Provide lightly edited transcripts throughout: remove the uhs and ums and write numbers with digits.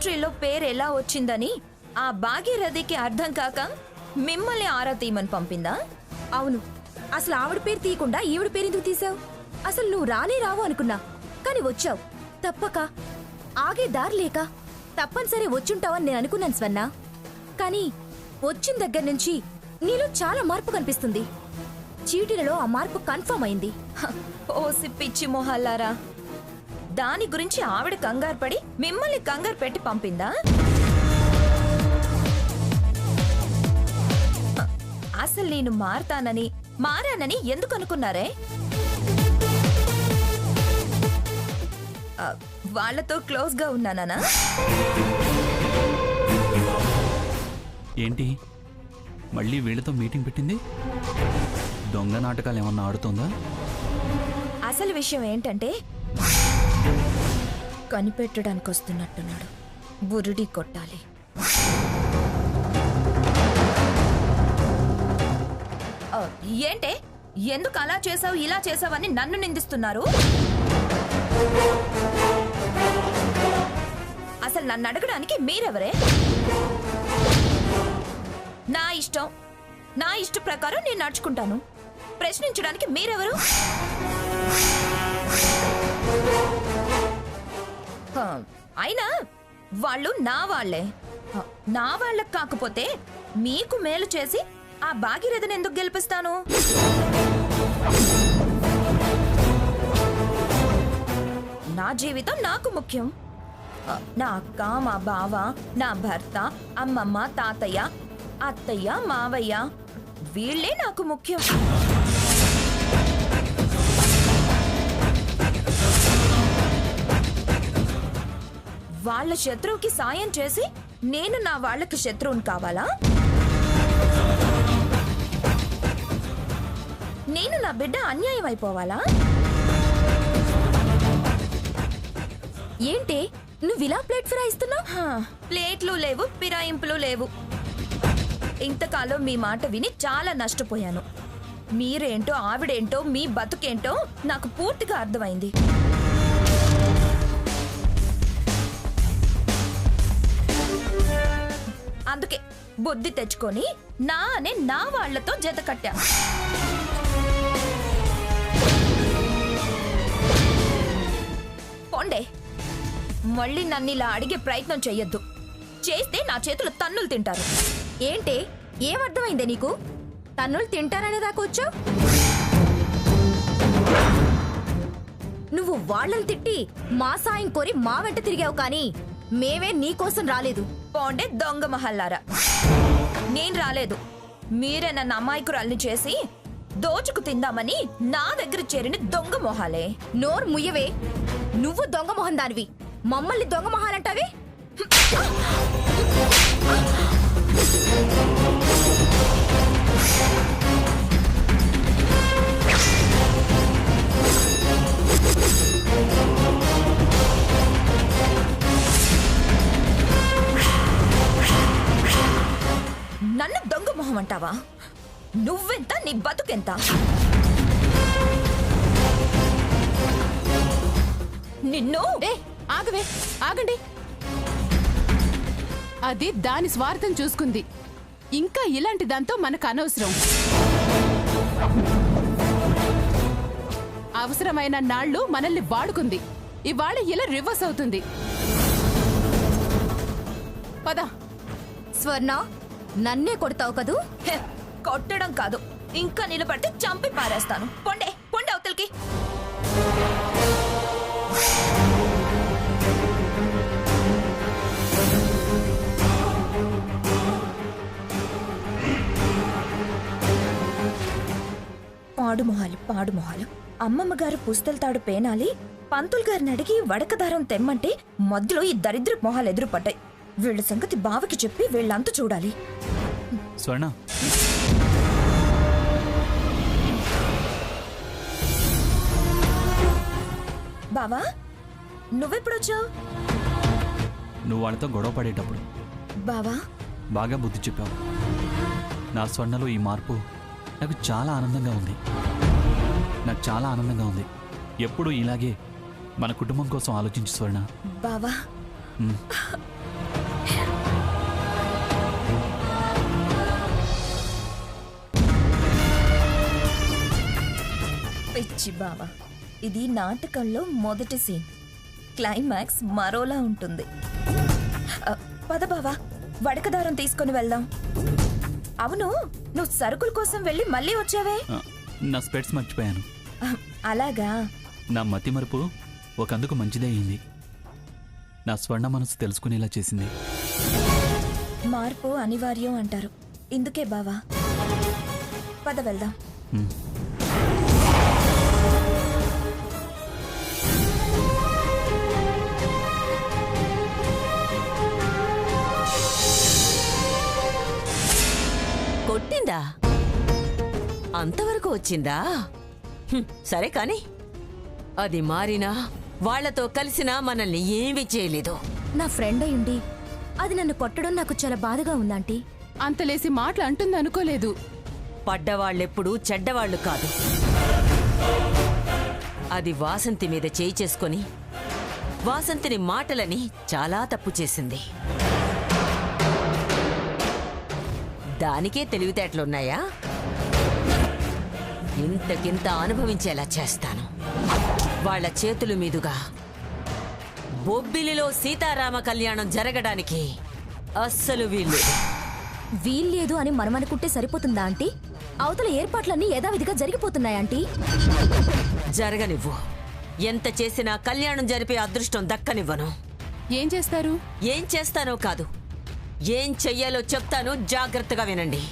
లాటరీలో పేరు ఎలా వచ్చిందని ఆ భాగీరథికి అర్థం కాక మిమ్మల్ని ఆరా తీయమని పంపిందా? అవును, అసలు ఆవిడ పేరు తీయకుండా ఈవిడ పేరు ఎందుకు తీసావు? అసలు నువ్వు రానే రావు అనుకున్నా, కానీ వచ్చావు. తప్పక ఆగే దారి లేక తప్పనిసరి వచ్చుంటావని నేను అనుకున్నాను స్వర్ణ. కానీ వచ్చిన దగ్గర నుంచి నీలో చాలా మార్పు కనిపిస్తుంది. చీటీలలో ఆ మార్పు కన్ఫర్మ్ అయింది. ఓసి పిచ్చి మొహల్లారా, దాని గురించి ఆవిడ కంగారు పడి మిమ్మల్ని కంగారు పెట్టి పంపిందా? అసలు నేను మారానని ఎందుకు అనుకున్నారే? వాళ్లతో క్లోజ్ గా ఉన్నానా? ఏంటి మళ్ళీ వీళ్ళతో మీటింగ్ పెట్టింది? దొంగ నాటకాలు ఏమన్నా ఆడుతుందా? అసలు విషయం ఏంటంటే కనిపెట్టడానికి వస్తున్నట్టున్నాడు. బురుడి కొట్టాలి. ఏంటే ఎందుకు అలా చేసావు ఇలా చేసావని నన్ను నిందిస్తున్నారు? అసలు నన్ను అడగడానికి మీరెవరే? నా ఇష్ట ప్రకారం నేను నడుచుకుంటాను. ప్రశ్నించడానికి మీరెవరు? అయినా వాళ్ళు నా వాళ్లే. నా వాళ్ళకి కాకపోతే మీకు మేలు చేసి ఆ భాగీరథిని ఎందుకు గెలిపిస్తాను? నా జీవితం నాకు ముఖ్యం. నా అక్క, మా బావ, నా భర్త, అమ్మమ్మ, తాతయ్య, అత్తయ్య, మావయ్య వీళ్ళే నాకు ముఖ్యం. వాళ్ళ శత్రువుకి సాయం చేసి నేను నా వాళ్ళకి శత్రువుని కావాలా? నేను నా బిడ్డ అన్యాయం అయిపోవాలా? ఏంటి నువ్విలా ప్లేట్ ఫిరాయిస్తున్నావు? ప్లేట్లు లేవు, ఫిరాయింపులు లేవు. ఇంతకాలం మీ మాట విని చాలా నష్టపోయాను. మీరేంటో ఆవిడేంటో మీ బతుకేంటో నాకు పూర్తిగా అర్థమైంది. అందుకే బుద్ధి తెచ్చుకొని నా వాళ్లతో జత కట్టా. పోండే, మళ్ళీ నన్ను ఇలా అడిగే ప్రయత్నం చెయ్యొద్దు. చేస్తే నా చేతులు తన్నులు తింటారు. ఏంటే ఏమర్థమైందే నీకు? తన్నులు తింటారనే దాకా వచ్చావు? నువ్వు వాళ్ళని తిట్టి మా సాయం కోరి మా వెంట తిరిగావు, కానీ మేమే నీకోసం రాలేదు. పోండే దొంగ మహల్లారా, నేను రాలేదు. మీరే నన్ను అమాయకురాల్ని చేసి దోచుకు తిందామని నా దగ్గర చేరిన దొంగ మొహాలే. నోరు ముయ్యవే, నువ్వు దొంగ మొహం దానివి. మమ్మల్ని దొంగ మొహాలంటావే? నన్ను దొంగ మొహం అంటావా? నువ్వెంత, నీ బతుకెంత? నిన్ను ఆగవే, ఆగండి. అది దాని స్వార్థం చూసుకుంది. ఇంకా ఇలాంటి దాంతో మనకు అనవసరం. అవసరమైన నాళ్ళు మనల్ని వాడుకుంది. ఇవాళ ఇలా రివర్స్ అవుతుంది. పద. స్వర్ణ, నన్నే కొడతావు కదూ? కొట్టడం కాదు, ఇంకా నిలబడితే చంపి పారేస్తాను. పొండే అవతలికి. పాడుమొహాలు. అమ్మమ్మ గారు పుస్తెలతాడు పేనాలి, పంతులు గారిని అడిగి వడకదారం తెమ్మంటే మధ్యలో ఈ దరిద్ర మొహాలు ఎదురుపడ్డాయి. వీళ్ళ సంగతి బావకి చెప్పి వీళ్ళంతా చూడాలి. స్వర్ణ, బావా నువ్వెప్పుడొచ్చావు? నువ్వు వాళ్ళతో గొడవ పడేటప్పుడు. బావా బాగా బుద్ధి చెప్పావు. నా స్వర్ణలో ఈ మార్పు నాకు చాలా ఆనందంగా ఉంది. ఎప్పుడూ ఇలాగే మన కుటుంబం కోసం ఆలోచించు స్వర్ణ. బావా పిచ్చి బావా, ఇది నాటకంలో మొదటి సీన్. క్లైమాక్స్ మరోలా ఉంటుంది. పద బావా, వడకదారం తీసుకొని వెళ్దాం. అవును, నువ్వు సరుకుల కోసం వెళ్ళి మళ్ళీ వచ్చావే? నా స్పెట్స్ మర్చిపోయాను. అలాగా? నా మతి మరుపు ఒకందుకు మంచిదే అయింది. నా స్వర్ణ మనసు తెలుసుకునేలా చేసింది. మార్పు అనివార్యం అంటారు. ఇందుకే బావా, పద వెళ్దాం. కొట్టిందా? అంతవరకు వచ్చిందా? సరే కాని అది మారినా వాళ్లతో కలిసినా మనల్ని ఏమీ చేయలేదు. నా ఫ్రెండ్ అయ్యుండి అది నన్ను కొట్టడం నాకు చాలా బాధగా ఉందాంటీ. అంతలేసి మాటలు అంటుంది అనుకోలేదు. పడ్డవాళ్ళెప్పుడూ చెడ్డవాళ్లు కాదు. అది వాసంతి మీద చేయి చేసుకొని వాసంతిని మాటలని చాలా తప్పు చేసింది. దానికే తెలివితేటలున్నాయా? ఇంతకింత అనుభవించేలా చేస్తాను. వాళ్ల చేతుల మీదుగా బొబ్బిలిలో సీతారామ కళ్యాణం జరగడానికి అస్సలు వీల్లేదు అని మనమనుకుంటే సరిపోతుందా ఆంటీ? అవతల ఏర్పాట్లన్నీ యథావిధిగా జరిగిపోతున్నాయాంటీ. జరగనివ్వు. ఎంత చేసినా కళ్యాణం జరిపే అదృష్టం దక్కనివ్వను. ఏం చేస్తారు? ఏం చేస్తానో కాదు, ఏం చెయ్యాలో చెప్తాను. జాగ్రత్తగా వినండి.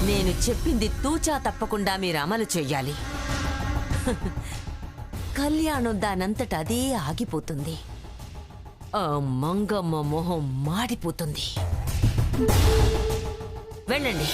నేను చెప్పింది తూచా తప్పకుండా మీరు అమలు చెయ్యాలి. కళ్యాణం దానంతట అదే ఆగిపోతుంది. ఆ మంగమ్మ మొహం మాడిపోతుంది. వెళ్ళండి.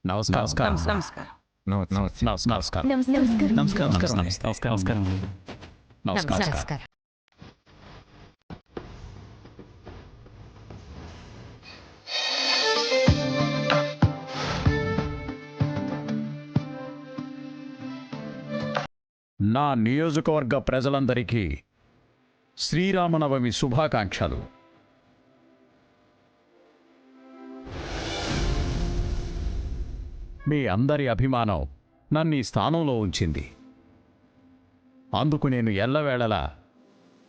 నమస్కారం. నా నియోజకవర్గ ప్రజలందరికీ శ్రీరామనవమి శుభాకాంక్షలు. మీ అందరి అభిమానం నన్ను ఈ స్థానంలో ఉంచింది. అందుకు నేను ఎల్లవేళలా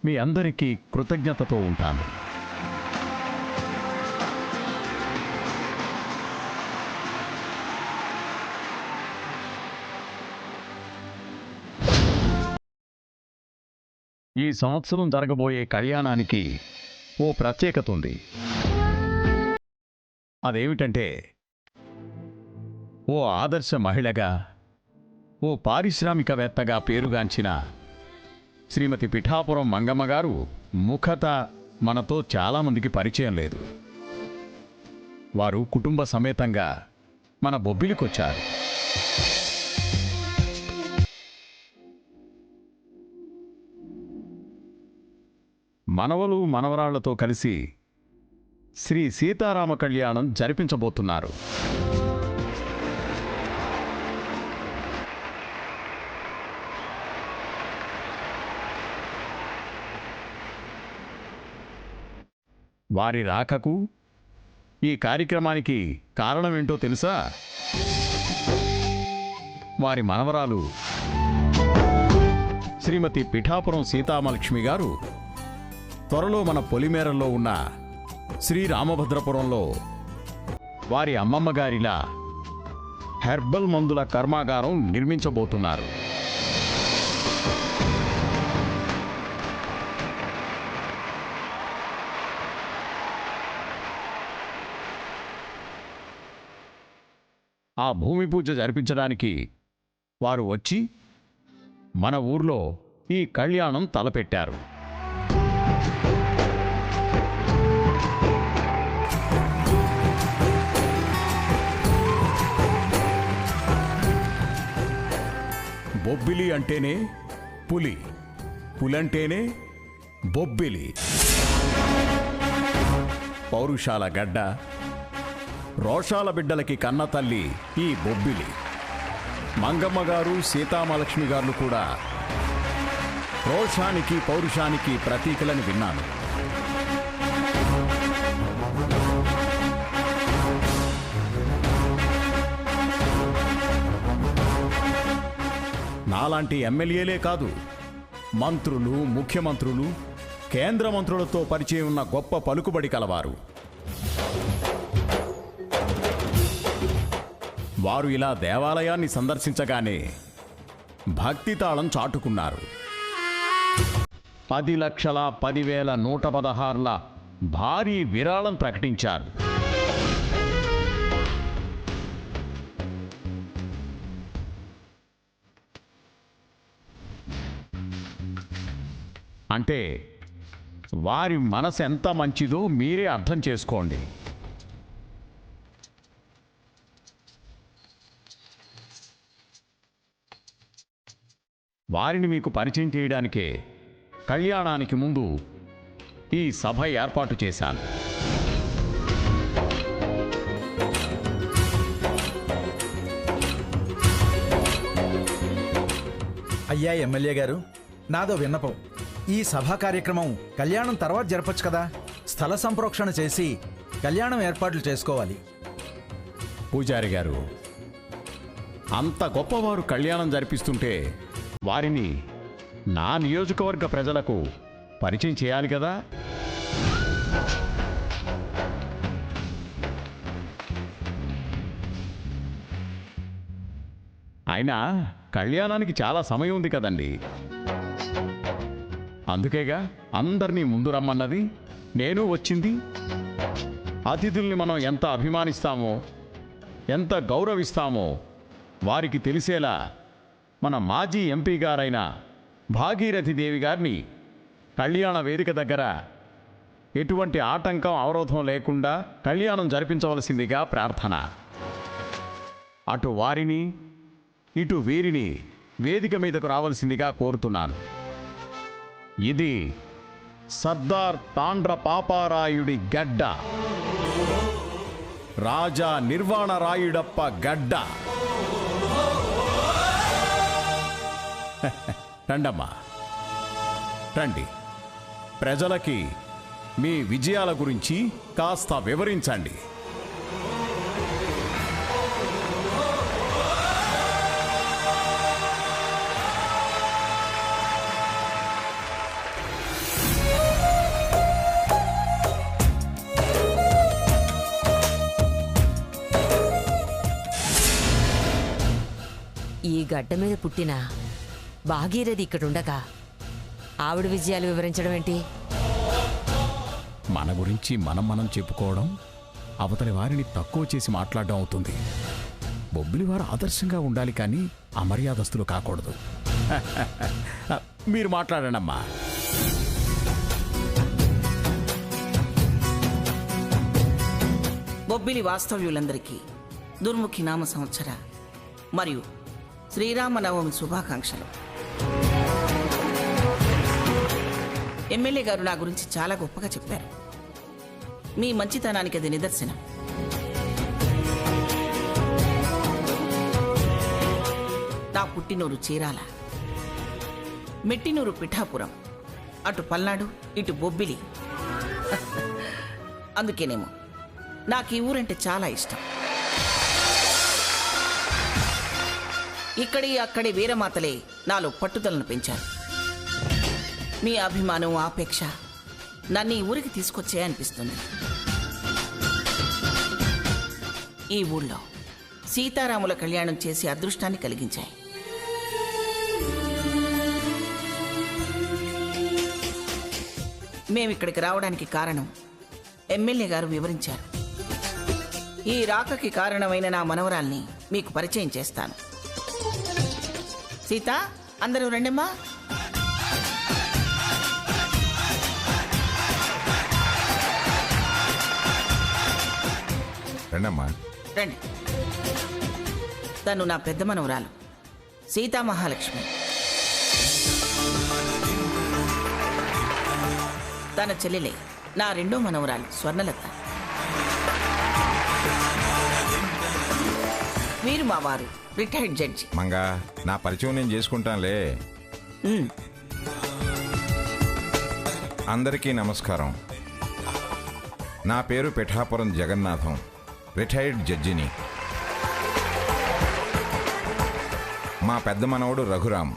మీ అందరికీ కృతజ్ఞతతో ఉంటాను. ఈ సంవత్సరం జరగబోయే కళ్యాణానికి ఓ ప్రత్యేకత ఉంది. అదేమిటంటే, ఓ ఆదర్శ మహిళగా, ఓ పారిశ్రామికవేత్తగా పేరుగాంచిన శ్రీమతి పిఠాపురం మంగమ్మ గారు ముఖత మనతో చాలామందికి పరిచయం లేదు. వారు కుటుంబ సమేతంగా మన బొబ్బిలికొచ్చారు. మనవలు మనవరాళ్లతో కలిసి శ్రీ సీతారామ కళ్యాణం జరిపించబోతున్నారు. వారి రాకకు ఈ కార్యక్రమానికి కారణమేంటో తెలుసా? వారి మనవరాలు శ్రీమతి పిఠాపురం సీతామలక్ష్మి గారు త్వరలో మన పొలిమేరల్లో ఉన్న శ్రీరామభద్రపురంలో వారి అమ్మమ్మ గారిలా హెర్బల్ మందుల కర్మాగారం నిర్మించబోతున్నారు. ఆ భూమి పూజ జరిపించడానికి వారు వచ్చి మన ఊర్లో ఈ కళ్యాణం తలపెట్టారు. బొబ్బిలి అంటేనే పులి, పులంటేనే బొబ్బిలి. పౌరుషాల గడ్డ, రోషాల బిడ్డలకి కన్న తల్లి ఈ బొబ్బిలి. మంగమ్మ గారు, సీతామలక్ష్మి గారు కూడా రోషానికి పౌరుషానికి ప్రతీకలని విన్నాను. నాలాంటి ఎమ్మెల్యేలే కాదు, మంత్రులు, ముఖ్యమంత్రులు, కేంద్ర మంత్రులతో పరిచయం ఉన్న గొప్ప పలుకుబడి కలవారు. వారు ఇలా దేవాలయాన్ని సందర్శించగానే భక్తి తాళం చాటుకున్నారు. 10,10,116 భారీ విరాళం ప్రకటించారు. అంటే వారి మనసు ఎంత మంచిదో మీరే అర్థం చేసుకోండి. వారిని మీకు పరిచయం చేయడానికే కళ్యాణానికి ముందు ఈ సభ ఏర్పాటు చేశాను. అయ్యా ఎమ్మెల్యే గారు, నాదో విన్నపం. ఈ సభా కార్యక్రమం కళ్యాణం తర్వాత జరపచ్చు కదా. స్థల సంప్రోక్షణ చేసి కళ్యాణం ఏర్పాట్లు చేసుకోవాలి. పూజారి గారు, అంత గొప్పవారు కళ్యాణం జరిపిస్తుంటే వారిని నా నియోజకవర్గ ప్రజలకు పరిచయం చేయాలి కదా. అయినా కళ్యాణానికి చాలా సమయం ఉంది కదండి. అందుకేగా అందరినీ ముందు రమ్మన్నది, నేను వచ్చింది. అతిథుల్ని మనం ఎంత అభిమానిస్తామో, ఎంత గౌరవిస్తామో వారికి తెలిసేలా మన మాజీ ఎంపీ గారైన భాగీరథి దేవి గారిని కళ్యాణ వేదిక దగ్గర ఎటువంటి ఆటంకం, అవరోధం లేకుండా కళ్యాణం జరిపించవలసిందిగా ప్రార్థన. అటు వారిని ఇటు వీరిని వేదిక మీదకు రావాల్సిందిగా కోరుతున్నాను. ఇది సర్దార్ తాండ్ర పాపారాయుడి గడ్డ, రాజా నిర్వాణ రాయుడప్ప గడ్డ. రండమ్మా, రండి. ప్రజలకి మీ విజయాల గురించి కాస్త వివరించండి. ఈ గడ్డ మీద పుట్టిన భాగీరథి ఇక్కడుండగా ఆవిడ విజయాలు వివరించడం ఏంటి? మన గురించి మనం చెప్పుకోవడం అవతలి వారిని తక్కువ చేసి మాట్లాడడం అవుతుంది. బొబ్బిలి వారు ఆదర్శంగా ఉండాలి, కానీ అమర్యాదస్తులు కాకూడదు. మీరు మాట్లాడండమ్మా. బొబ్బిలి వాస్తవ్యులందరికీ దుర్ముఖి నామ సంవత్సర మరియు శ్రీరామనవమి శుభాకాంక్షలు. ఎమ్మెల్యే గారు నా గురించి చాలా గొప్పగా చెప్పారు. మీ మంచితనానికి అది నిదర్శనం. నా పుట్టినూరు చీరాల, మెట్టినూరు పిఠాపురం, అటు పల్నాడు ఇటు బొబ్బిలి. అందుకేనేమో నాకు ఈ ఊరంటే చాలా ఇష్టం. ఇక్కడి అక్కడి వీరమాతలే నాలో పట్టుదలను పెంచారు. మీ అభిమానం, ఆపేక్ష నన్ను ఈ ఊరికి తీసుకొచ్చే అనిపిస్తుంది. ఈ ఊళ్ళో సీతారాముల కళ్యాణం చేసి అదృష్టాన్ని కలిగించాయి. మేమిక్కడికి రావడానికి కారణం ఎమ్మెల్యే గారు వివరించారు. ఈ రాకకి కారణమైన నా మనవరాల్ని మీకు పరిచయం చేస్తాను. సీత, అందరూ రండమ్మా. రండమ్మా. రండి. తను నా పెద్ద మనవరాలు సీతామహాలక్ష్మి. తన చెల్లెలే నా రెండో మనవరాలు స్వర్ణలత. వీరు మా వారు, రిటైర్డ్ జడ్జి. మంగా, నా పరిచయం నేను చేసుకుంటానులే. అందరికీ నమస్కారం. నా పేరు పిఠాపురం జగన్నాథం, రిటైర్డ్ జడ్జిని. మా పెద్ద మనవడు రఘురాం,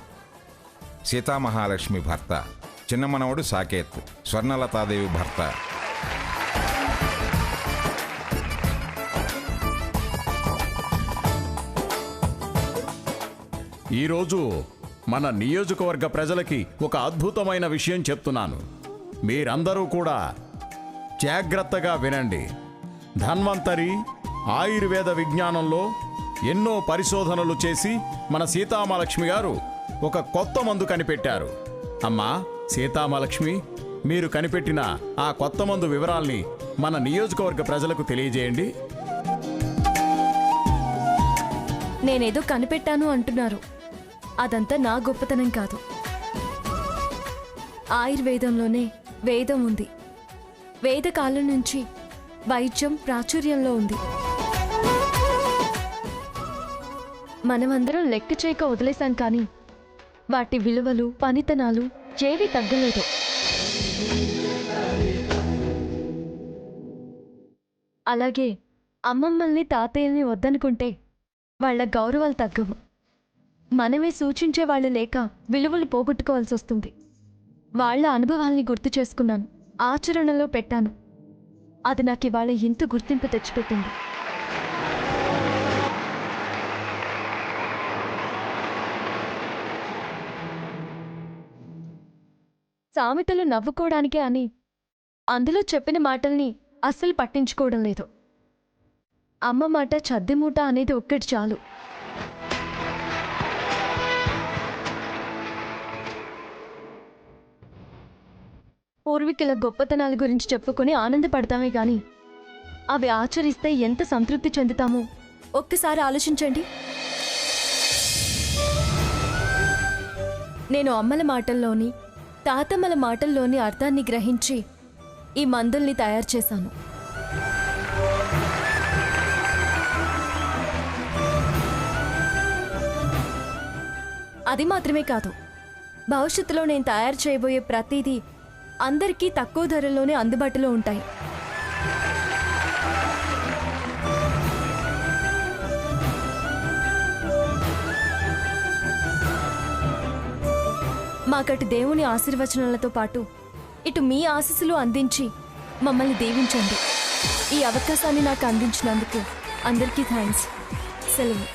సీతామహాలక్ష్మి భర్త. చిన్న మనవడు సాకేత్, స్వర్ణలతాదేవి భర్త. ఈరోజు మన నియోజకవర్గ ప్రజలకి ఒక అద్భుతమైన విషయం చెప్తున్నాను. మీరందరూ కూడా జాగ్రత్తగా వినండి. ధన్వంతరి ఆయుర్వేద విజ్ఞానంలో ఎన్నో పరిశోధనలు చేసి మన సీతామహాలక్ష్మి గారు ఒక కొత్త మందు కనిపెట్టారు. అమ్మా సీతామహాలక్ష్మి, మీరు కనిపెట్టిన ఆ కొత్త మందు వివరాల్ని మన నియోజకవర్గ ప్రజలకు తెలియజేయండి. నేనేదో కనిపెట్టాను అంటున్నారు. అదంతా నా గొప్పతనం కాదు. ఆయుర్వేదంలోనే వేదం ఉంది. వేదకాలం నుంచి వైద్యం ప్రాచుర్యంలో ఉంది. మనమందరం లెక్క చేయక వదిలేశాం, కానీ వాటి విలువలు, పనితనాలు ఏవి తగ్గలేదు. అలాగే అమ్మమ్మల్ని, తాతయ్యల్ని వద్దనుకుంటే వాళ్ళ గౌరవాలు తగ్గవు. మనమే సూచించే వాళ్ళు లేక విలువలు పోగొట్టుకోవాల్సి వస్తుంది. వాళ్ళ అనుభవాల్ని గుర్తు చేసుకున్నాను, ఆచరణలో పెట్టాను. అది నాకు ఇవాళ ఇంత గుర్తింపు తెచ్చిపెట్టింది. సామెతలు నవ్వుకోవడానికే అని అందులో చెప్పిన మాటల్ని అస్సలు పట్టించుకోవడం లేదు. అమ్మ మాట చద్దెమూట అనేది ఒక్కటి చాలు. పూర్వీకుల గొప్పతనాల గురించి చెప్పుకొని ఆనందపడతామే కానీ అవి ఆచరిస్తే ఎంత సంతృప్తి చెందుతామో ఒక్కసారి ఆలోచించండి. నేను అమ్మల మాటల్లోని, తాతమ్మల మాటల్లోని అర్థాన్ని గ్రహించి ఈ మందుల్ని తయారు చేశాను. అది మాత్రమే కాదు, భవిష్యత్తులో నేను తయారు చేయబోయే ప్రతిదీ అందరికీ తక్కువ ధరలోనే అందుబాటులో ఉంటాయి. మాకటి దేవుని ఆశీర్వచనాలతో పాటు ఇటు మీ ఆశీస్సులు అందించి మమ్మల్ని దీవించండి. ఈ అవకాశాన్ని నాకు అందించినందుకు అందరికీ థ్యాంక్స్. సెలవు.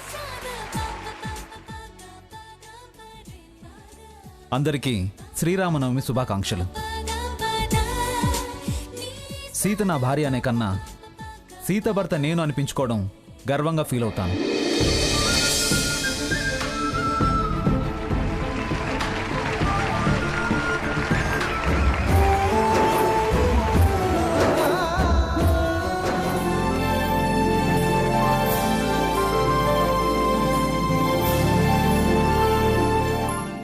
అందరికీ శ్రీరామనవమి శుభాకాంక్షలు. సీత నా భార్య అనే కన్నా సీత భర్త నేను అనిపించుకోవడం గర్వంగా ఫీల్ అవుతాను.